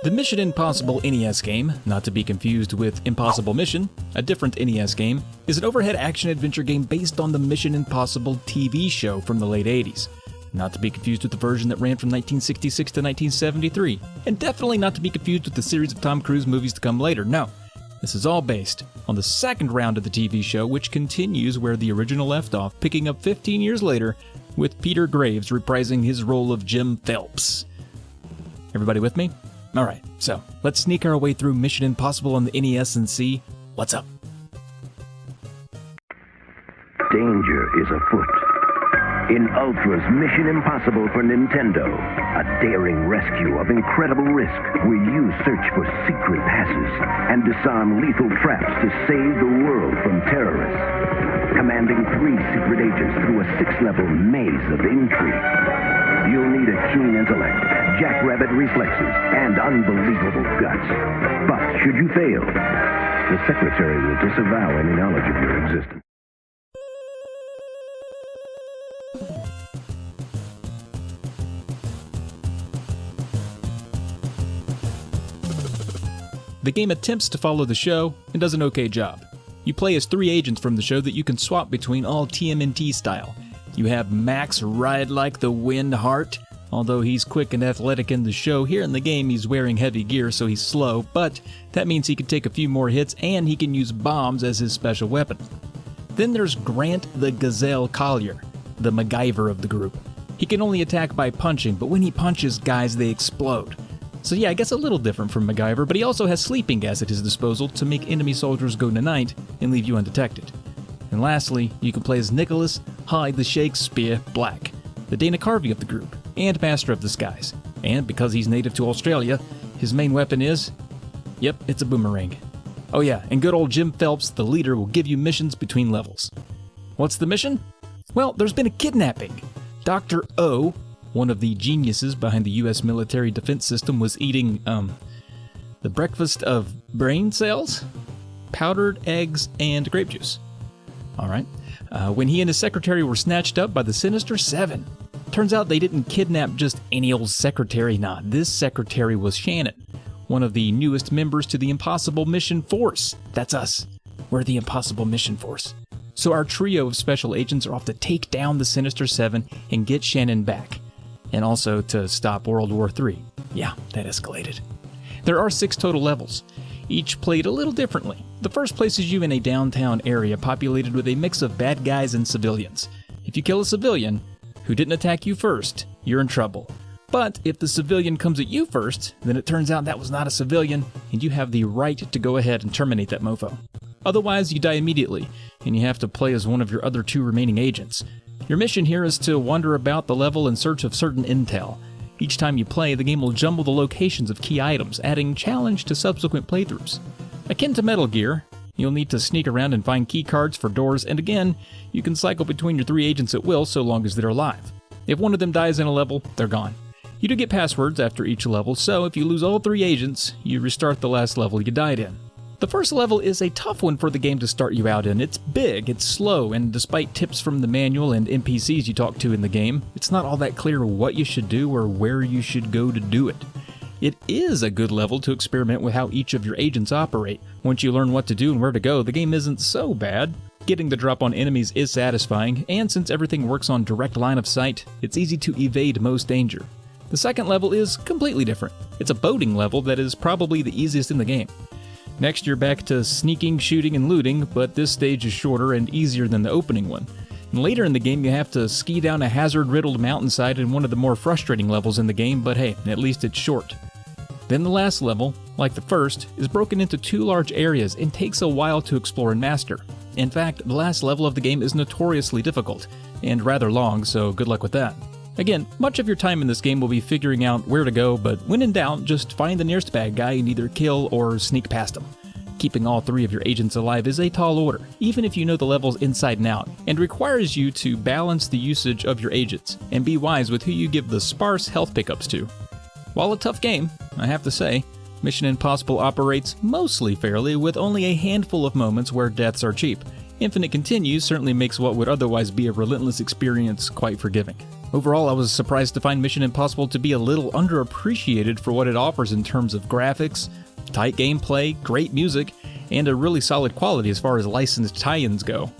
The Mission Impossible NES game, not to be confused with Impossible Mission, a different NES game, is an overhead action-adventure game based on the Mission Impossible TV show from the late 80s. Not to be confused with the version that ran from 1966 to 1973, and definitely not to be confused with the series of Tom Cruise movies to come later. No, this is all based on the second round of the TV show, which continues where the original left off, picking up 15 years later with Peter Graves reprising his role of Jim Phelps. Everybody with me? Alright, so let's sneak our way through Mission Impossible on the NES and see what's up. Danger is afoot. In Ultra's Mission Impossible for Nintendo, a daring rescue of incredible risk where you search for secret passes and disarm lethal traps to save the world from terrorists. Commanding 3 secret agents through a 6-level maze of intrigue. You'll need a keen intellect, jackrabbit reflexes, and unbelievable guts. But should you fail, the Secretary will disavow any knowledge of your existence. The game attempts to follow the show and does an okay job. You play as 3 agents from the show that you can swap between all TMNT style. You have Max Ride Like the Wind Hart. Although he's quick and athletic in the show, here in the game he's wearing heavy gear so he's slow, but that means he can take a few more hits and he can use bombs as his special weapon. Then there's Grant the Gazelle Collier, the MacGyver of the group. He can only attack by punching, but when he punches guys they explode. So yeah, I guess a little different from MacGyver, but he also has sleeping gas at his disposal to make enemy soldiers go night and leave you undetected. And lastly, you can play as Nicholas Hyde the Shakespeare Black, the Dana Carvey of the group, and Master of Disguise. And because he's native to Australia, his main weapon is... yep, it's a boomerang. Oh yeah, and good old Jim Phelps, the leader, will give you missions between levels. What's the mission? Well, there's been a kidnapping. Dr. O, one of the geniuses behind the US military defense system, was eating, the breakfast of brain cells, powdered eggs, and grape juice. Alright. When he and his secretary were snatched up by the Sinister Seven. Turns out they didn't kidnap just any old secretary, nah, this secretary was Shannon, one of the newest members to the Impossible Mission Force. That's us. We're the Impossible Mission Force. So our trio of special agents are off to take down the Sinister Seven and get Shannon back. And also to stop World War III. Yeah, that escalated. There are 6 total levels, each played a little differently. The first places you in a downtown area populated with a mix of bad guys and civilians. If you kill a civilian who didn't attack you first, you're in trouble. But if the civilian comes at you first, then it turns out that was not a civilian, and you have the right to go ahead and terminate that mofo. Otherwise, you die immediately, and you have to play as one of your other 2 remaining agents. Your mission here is to wander about the level in search of certain intel. Each time you play, the game will jumble the locations of key items, adding challenge to subsequent playthroughs. Akin to Metal Gear, you'll need to sneak around and find key cards for doors, and again, you can cycle between your 3 agents at will so long as they're alive. If one of them dies in a level, they're gone. You do get passwords after each level, so if you lose all 3 agents, you restart the last level you died in. The first level is a tough one for the game to start you out in. It's big, it's slow, and despite tips from the manual and NPCs you talk to in the game, it's not all that clear what you should do or where you should go to do it. It is a good level to experiment with how each of your agents operate. Once you learn what to do and where to go, the game isn't so bad. Getting the drop on enemies is satisfying, and since everything works on direct line of sight, it's easy to evade most danger. The second level is completely different. It's a boating level that is probably the easiest in the game. Next, you're back to sneaking, shooting, and looting, but this stage is shorter and easier than the opening one. And later in the game, you have to ski down a hazard-riddled mountainside in one of the more frustrating levels in the game, but hey, at least it's short. Then the last level, like the first, is broken into 2 large areas and takes a while to explore and master. In fact, the last level of the game is notoriously difficult, and rather long, so good luck with that. Again, much of your time in this game will be figuring out where to go, but when in doubt, just find the nearest bad guy and either kill or sneak past him. Keeping all 3 of your agents alive is a tall order, even if you know the levels inside and out, and requires you to balance the usage of your agents, and be wise with who you give the sparse health pickups to. While a tough game, I have to say, Mission Impossible operates mostly fairly with only a handful of moments where deaths are cheap. Infinite Continues certainly makes what would otherwise be a relentless experience quite forgiving. Overall, I was surprised to find Mission Impossible to be a little underappreciated for what it offers in terms of graphics, tight gameplay, great music, and a really solid quality as far as licensed tie-ins go.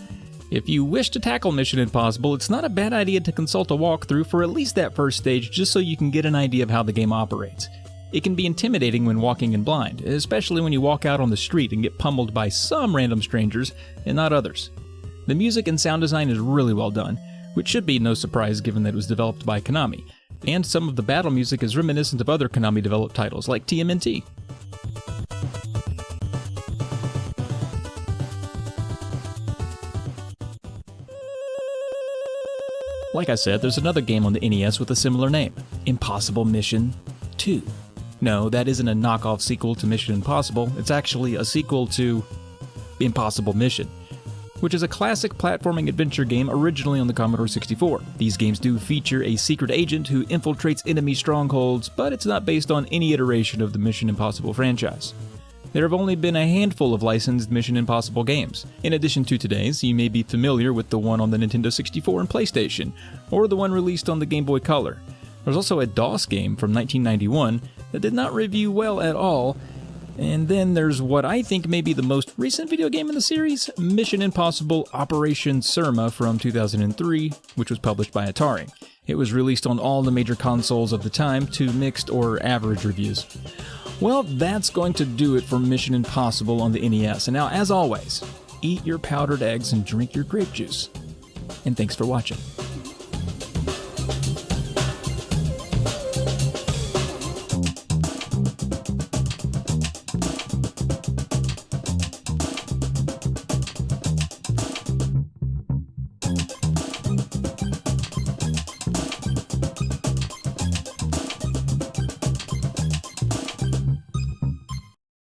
If you wish to tackle Mission Impossible, it's not a bad idea to consult a walkthrough for at least that first stage just so you can get an idea of how the game operates. It can be intimidating when walking in blind, especially when you walk out on the street and get pummeled by some random strangers and not others. The music and sound design is really well done, which should be no surprise given that it was developed by Konami, and some of the battle music is reminiscent of other Konami-developed titles like TMNT. Like I said, there's another game on the NES with a similar name, Impossible Mission 2. No, that isn't a knockoff sequel to Mission Impossible, it's actually a sequel to Impossible Mission, which is a classic platforming adventure game originally on the Commodore 64. These games do feature a secret agent who infiltrates enemy strongholds, but it's not based on any iteration of the Mission Impossible franchise. There have only been a handful of licensed Mission Impossible games. In addition to today's, you may be familiar with the one on the Nintendo 64 and PlayStation, or the one released on the Game Boy Color. There's also a DOS game from 1991 that did not review well at all, and then there's what I think may be the most recent video game in the series, Mission Impossible Operation Surma from 2003, which was published by Atari. It was released on all the major consoles of the time to mixed or average reviews. Well, that's going to do it for Mission Impossible on the NES. And now, as always, eat your powdered eggs and drink your grape juice. And thanks for watching.